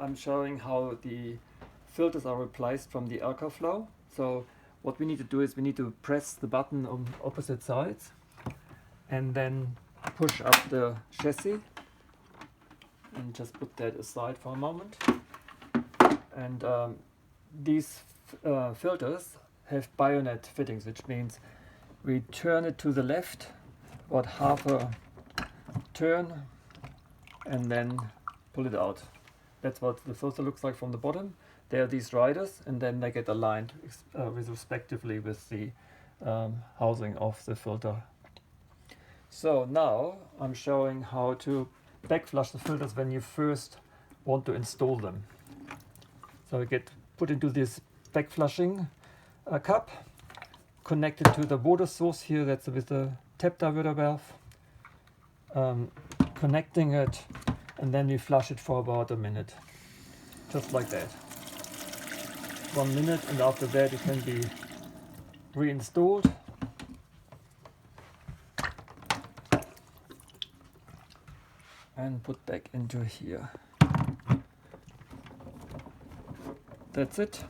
I'm showing how the filters are replaced from the Alka flow. So what we need to do is we need to press the button on opposite sides and then push up the chassis, and just put that aside for a moment. And these filters have bayonet fittings, which means we turn it to the left about half a turn and then pull it out. That's what the filter looks like from the bottom. There are these riders, and then they get aligned respectively with the housing of the filter. So now I'm showing how to backflush the filters when you first want to install them. So we get put into this backflushing cup, connected to the water source here, that's with the tap diverter valve, connecting it, and then we flush it for about a minute, just like that. 1 minute, and after that it can be reinstalled. And put back into here. That's it.